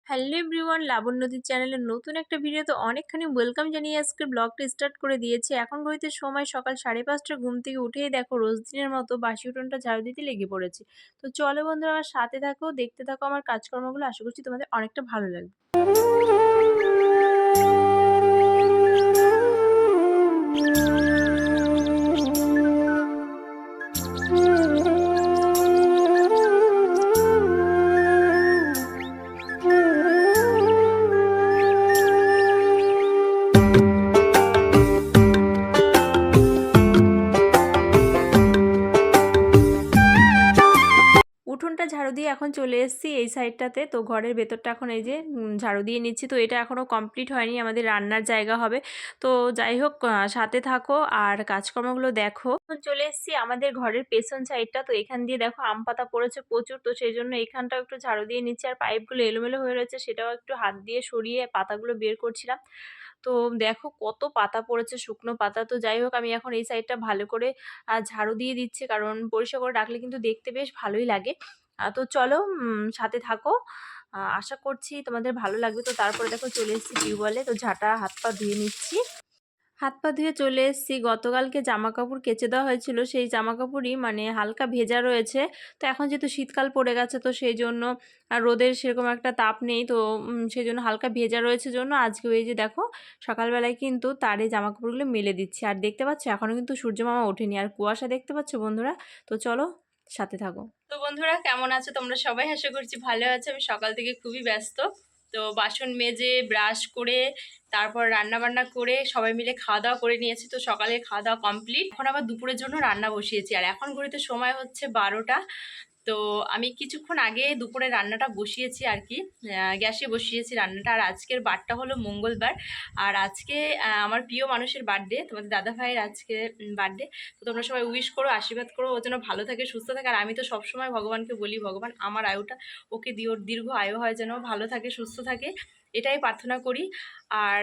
Hello everyone, লাবণ্যদীর চ্যানেলের নতুন একটা ভিডিওতে অনেকখানি ওয়েলকাম জানিয়ে আজকে ব্লগটা স্টার্ট করে দিয়েছি। এখন ঘড়িতে সময় সকাল 5:30, ঘুম থেকে উঠেই দেখো রোজ দিনের মতো বাসি উঠোনটা ঝাড়ু দিতে লেগে পড়েছি। তো চলো বন্ধুরা, আমার সাথে থাকো, দেখতে থাকো আমার কাজকর্মগুলো। আশা করছি তোমাদের অনেকটা ভালো লাগবে। উঠোনটা ঝাড়ু দিয়ে এখন চলে এসেছি এই সাইডটাতে। তো ঘরের ভেতরটা এখন এই যে ঝাড়ু দিয়ে নিচ্ছি। তো এটা এখনও কমপ্লিট হয়নি, আমাদের রান্নার জায়গা হবে। তো যাই হোক, সাথে থাকো আর কাজকর্মগুলো দেখো। এখন চলে এসেছি আমাদের ঘরের পেছন সাইডটা। তো এখান দিয়ে দেখো আম পাতা পড়েছে প্রচুর, তো সেই জন্য এখানটাও একটু ঝাড়ু দিয়ে নিচ্ছি। আর পাইপগুলো এলোমেলো হয়ে রয়েছে, সেটাও একটু হাত দিয়ে সরিয়ে পাতাগুলো বের করছিলাম। তো দেখো কত পাতা পড়েছে, শুকনো পাতা। তো যাই হোক, আমি এখন এই সাইডটা ভালো করে ঝাড়ু দিয়ে দিচ্ছি, কারণ পরিষ্কার করে রাখলে কিন্তু দেখতে বেশ ভালোই লাগে। তো চলো সাথে থাকো, আশা করছি তোমাদের ভালো লাগবে। তো তারপরে দেখো চলে এসেছি টিউবওয়েলে। তো ঝাঁটা হাত পা ধুয়ে নিচ্ছি। হাত পা ধুয়ে চলে এসেছি। গতকালকে জামা কাপড় কেচে দেওয়া হয়েছিল, সেই জামা কাপড়ই মানে হালকা ভেজা রয়েছে। তো এখন যেহেতু শীতকাল পড়ে গেছে, তো সেই জন্য রোদের সেরকম একটা তাপ নেই, তো সেই জন্য হালকা ভেজা রয়েছে জন্য আজকে এই যে দেখো সকালবেলায় কিন্তু তার এই জামা কাপড়গুলো মেলে দিচ্ছি। আর দেখতে পাচ্ছ এখনও কিন্তু সূর্য মামা ওঠেনি, আর কুয়াশা দেখতে পাচ্ছ বন্ধুরা। তো চলো সাথে থাকো। তো বন্ধুরা, কেমন আছো তোমরা সবাই? আশা করছি ভালো আছো। আমি সকাল থেকে খুবই ব্যস্ত। তো বাসন মেজে ব্রাশ করে তারপর রান্না বান্না করে সবাই মিলে খাওয়া দাওয়া করে নিয়েছি। তো সকালে খাওয়া দাওয়া কমপ্লিট। এখন আবার দুপুরের জন্য রান্না বসিয়েছি। আর এখন ঘড়িতে সময় হচ্ছে 12টা। তো আমি কিছুক্ষণ আগে দুপুরে রান্নাটা বসিয়েছি আর কি, গ্যাসে বসিয়েছি রান্নাটা। আর আজকের বারটা হলো মঙ্গলবার। আর আজকে আমার প্রিয় মানুষের বার্থডে, তোমাদের দাদা ভাইয়ের আজকে বার্থডে। তো তোমরা সবাই উইশ করো, আশীর্বাদ করো, ও যেন ভালো থাকে, সুস্থ থাকে। আর আমি তো সবসময় ভগবানকে বলি, ভগবান আমার আয়ুটা ওকে দিও, দীর্ঘ আয়ু হয়, যেন ভালো থাকে, সুস্থ থাকে, এটাই প্রার্থনা করি। আর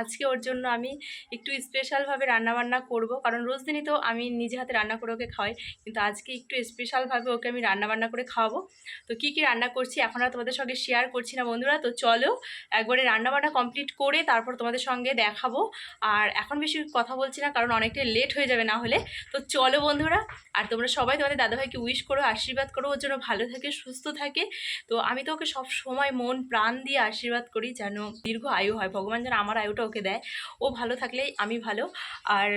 আজকে ওর জন্য আমি একটু স্পেশালভাবে রান্নাবান্না করব, কারণ রোজ দিনই তো আমি নিজে হাতে রান্না করে ওকে খাওয়াই, কিন্তু আজকে একটু স্পেশালভাবে ওকে আমি রান্নাবান্না করে খাওয়াবো। তো কি কি রান্না করছি এখন আর তোমাদের সঙ্গে শেয়ার করছি না বন্ধুরা। তো চলো একবারে রান্নাবান্না কমপ্লিট করে তারপর তোমাদের সঙ্গে দেখাবো। আর এখন বেশি কথা বলছি না, কারণ অনেকটাই লেট হয়ে যাবে না হলে। তো চলো বন্ধুরা, আর তোমরা সবাই তোমাদের দাদাভাইকে উইশ করো, আশীর্বাদ করো, ওর জন্য ভালো থাকে, সুস্থ থাকে। তো আমি তো ওকে সব সময় মন প্রাণ দিয়ে আশীর্বাদ করি যেন দীর্ঘ আয়ু হয়, ভগবান যেন আমার আয়ুটা ওকে দেয়। ও ভালো থাকলেই আমি ভালো। আর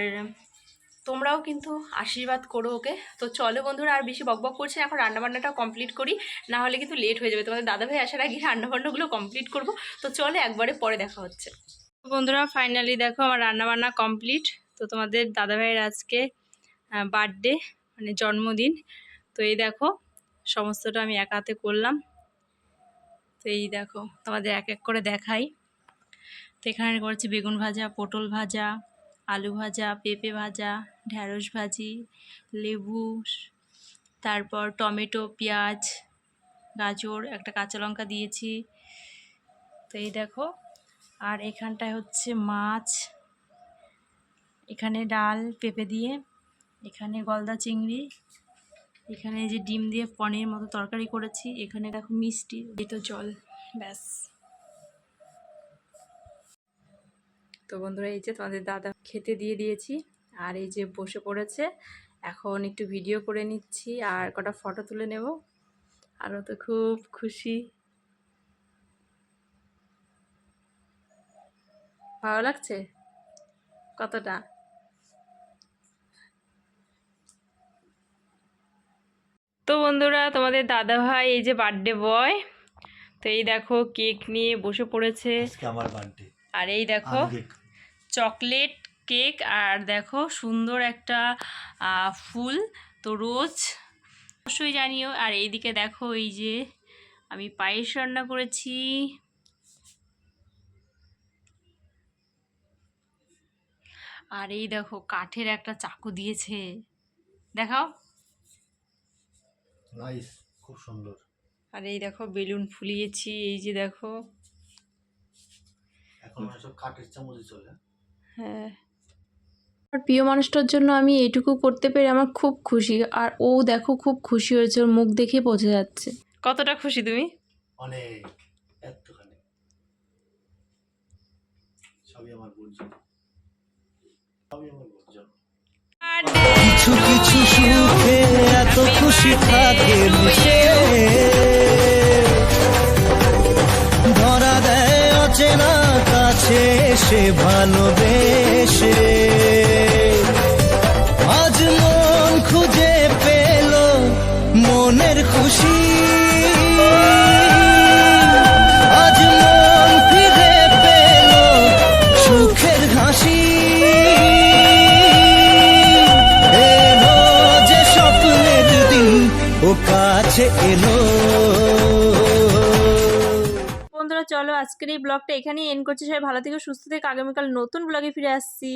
তোমরাও কিন্তু আশীর্বাদ করো ওকে। তো চলো বন্ধুরা, আর বেশি বকবক করছি না, এখন রান্নাবান্নাটা কমপ্লিট করি, না হলে কিন্তু লেট হয়ে যাবে। তোমাদের দাদাভাই আসার আগে রান্নাবান্নাগুলো কমপ্লিট করব। তো চলো একবারে পরে দেখা হচ্ছে। বন্ধুরা ফাইনালি দেখো আমার রান্নাবান্না কমপ্লিট। তো তোমাদের দাদাভাইয়ের আজকে বার্থডে, মানে জন্মদিন। তো এই দেখো সমস্তটা আমি একা হাতে করলাম। তো এই দেখো তোমাদের এক এক করে দেখাই। তো এখানে করেছি বেগুন ভাজা, পটল ভাজা, আলু ভাজা, পেঁপে ভাজা, ঢ্যাঁড়স ভাজি, লেবু, তারপর টমেটো, পেঁয়াজ, গাজর, একটা কাঁচা লঙ্কা দিয়েছি। তো এই দেখো, আর এখানটায় হচ্ছে মাছ, এখানে ডাল পেঁপে দিয়ে, এখানে গলদা চিংড়ি, এখানে যে ডিম দিয়ে পনির মতো তরকারি করেছি, এখানে দেখো মিষ্টি, এই তো জল, ব্যাস। তো বন্ধুরা এই যে তোমাদের দাদা খেতে দিয়ে দিয়েছি, আর এই যে বসে পড়েছে। এখন একটু ভিডিও করে নিচ্ছি আর কটা ফটো তুলে নেব। আরও তো খুব খুশি, ভালো লাগছে কতটা। তো বন্ধুরা তোমাদের দাদা ভাই এই যে বার্থডে বয়, তো এই দেখো কেক নিয়ে বসে পড়েছে। আমার বার্থডে। আর এই দেখো চকলেট কেক, আর দেখো সুন্দর একটা ফুল। তো রোজ অবশ্যই জানিও। আর এইদিকে দেখো এই যে আমি পায়েস রান্না করেছি। আর এই দেখো কাঠের একটা চাকু দিয়েছে, দেখাও, নাইস, খুব সুন্দর। আর এই দেখো বেলুন ফুলিয়েছি, এই যে দেখো। এখন সব কাঠের চামচে চলে। হ্যাঁ, আর প্রিয় মানুষটার জন্য আমি এইটুকু করতে পেরে আমার খুব খুশি। আর ও দেখো খুব খুশি হয়েছে, ওর মুখ দেখে বোঝা যাচ্ছে। কতটা খুশি তুমি? অনেক, এতখানি। আমার বোন জন্য, সবই আমার বোন জন্য। কিছু কিছু সুখে এত খুশি থাকে মিশে, ধরা দেয় অচেনা কাছে এসে ভালোবেসে। আজ মন খুঁজে পেল মনের খুশি, আজ মন ফিরে পেল সুখের হাসি। এলো যে স্বপ্নের দিন ও কাছে এলো। বন্ধুরা চলো আজকের এই ব্লগটা এখানেই এন্ড করছি। সবাই ভালো থেকো, সুস্থ থেকো, আগামীকাল নতুন ব্লগে ফিরে আসছি।